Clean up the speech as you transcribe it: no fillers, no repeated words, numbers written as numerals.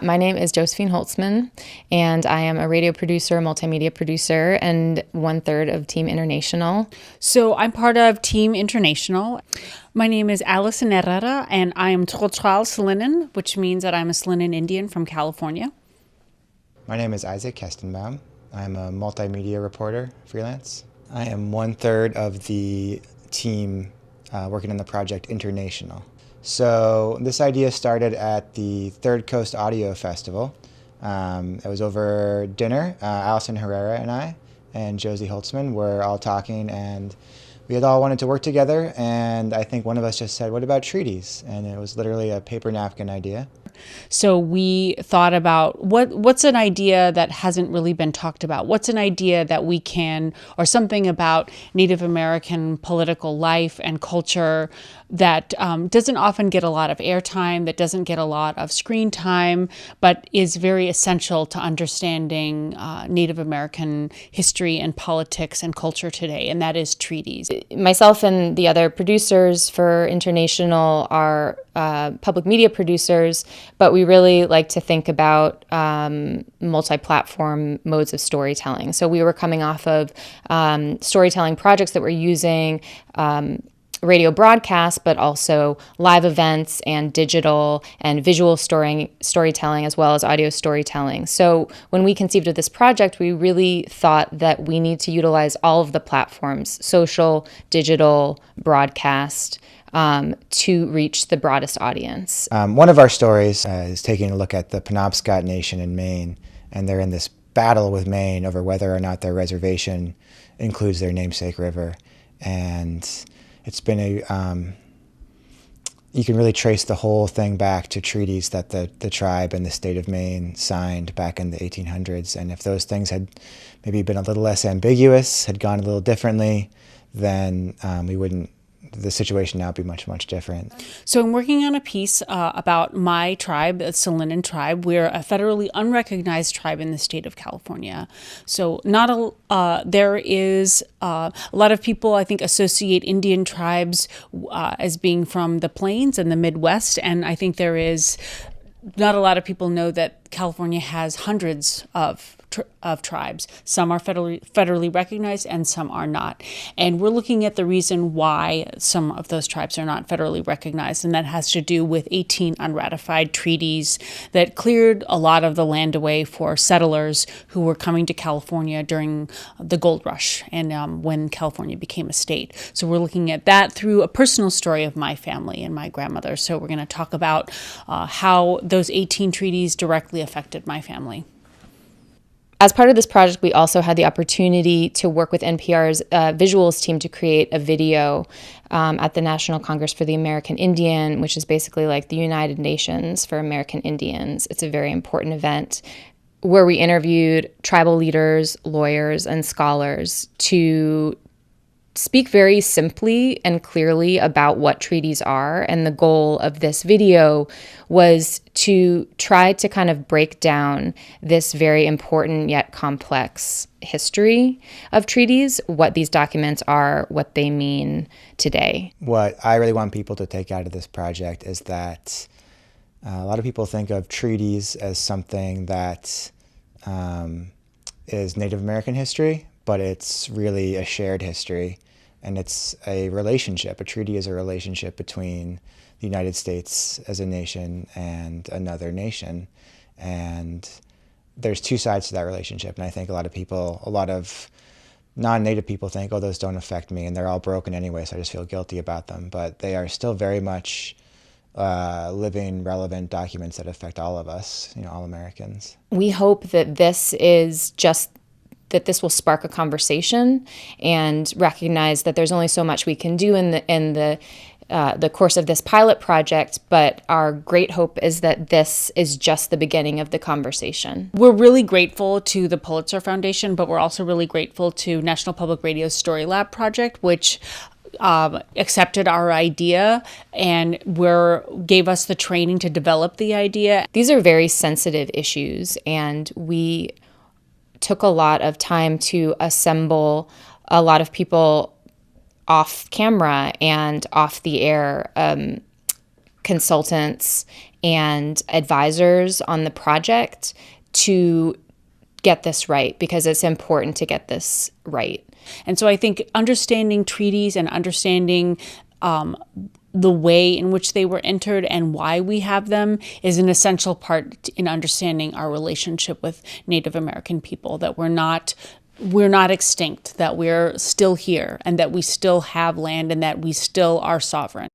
My name is Josephine Holtzman, and I am a radio producer, multimedia producer, and 1/3 of Team International. So I'm part of Team International. My name is Alison Herrera, and I am Tzotzal Salinan, which means that I'm a Salinan Indian from California. My name is Isaac Kestenbaum. I'm a multimedia reporter, freelance. I am 1/3 of the team working on the project International. So this idea started at the Third Coast Audio Festival. It was over dinner. Alison Herrera and I and Josie Holtzman were all talking, and we had all wanted to work together, and I think one of us just said, what about treaties? And it was literally a paper napkin idea. So we thought about what's an idea that hasn't really been talked about? What's an idea that we can, or something about Native American political life and culture that doesn't often get a lot of airtime, that doesn't get a lot of screen time, but is very essential to understanding Native American history and politics and culture today, and that is treaties. Myself and the other producers for International are public media producers, but we really like to think about multi-platform modes of storytelling. So we were coming off of storytelling projects that were using radio broadcasts, but also live events and digital and visual storytelling, as well as audio storytelling. So when we conceived of this project, we really thought that we need to utilize all of the platforms, social, digital, broadcast, to reach the broadest audience. One of our stories is taking a look at the Penobscot Nation in Maine, and they're in this battle with Maine over whether or not their reservation includes their namesake river. And it's been you can really trace the whole thing back to treaties that the tribe and the state of Maine signed back in the 1800s. And if those things had maybe been a little less ambiguous, had gone a little differently, then the situation now would be much, much different. So I'm working on a piece about my tribe, the Salinan tribe. We're a federally unrecognized tribe in the state of California. So there is a lot of people, I think, associate Indian tribes as being from the plains and the Midwest. And I think there is not a lot of people know that California has hundreds of tribes. Some are federally recognized and some are not. And we're looking at the reason why some of those tribes are not federally recognized, and that has to do with 18 unratified treaties that cleared a lot of the land away for settlers who were coming to California during the gold rush and when California became a state. So we're looking at that through a personal story of my family and my grandmother. So we're going to talk about how those 18 treaties directly affected my family. As part of this project, we also had the opportunity to work with NPR's visuals team to create a video at the National Congress for the American Indian, which is basically like the United Nations for American Indians. It's a very important event where we interviewed tribal leaders, lawyers, and scholars to speak very simply and clearly about what treaties are. And the goal of this video was to try to kind of break down this very important yet complex history of treaties, what these documents are, what they mean today. What I really want people to take out of this project is that a lot of people think of treaties as something that is Native American history, but it's really a shared history, and it's a relationship. A treaty is a relationship between the United States as a nation and another nation, and there's two sides to that relationship. And I think a lot of non-Native people think, oh, those don't affect me, and they're all broken anyway, so I just feel guilty about them. But they are still very much living, relevant documents that affect all of us, all Americans. We hope that this will spark a conversation and recognize that there's only so much we can do in the course of this pilot project, but our great hope is that this is just the beginning of the conversation. We're really grateful to the Pulitzer Foundation, but we're also really grateful to National Public Radio's Story Lab project, which accepted our idea and gave us the training to develop the idea. These are very sensitive issues, and we took a lot of time to assemble a lot of people off camera and off the air consultants and advisors on the project to get this right, because it's important to get this right. And so I think understanding treaties and understanding the way in which they were entered and why we have them is an essential part in understanding our relationship with Native American people, that we're not extinct, that we're still here, and that we still have land, and that we still are sovereign.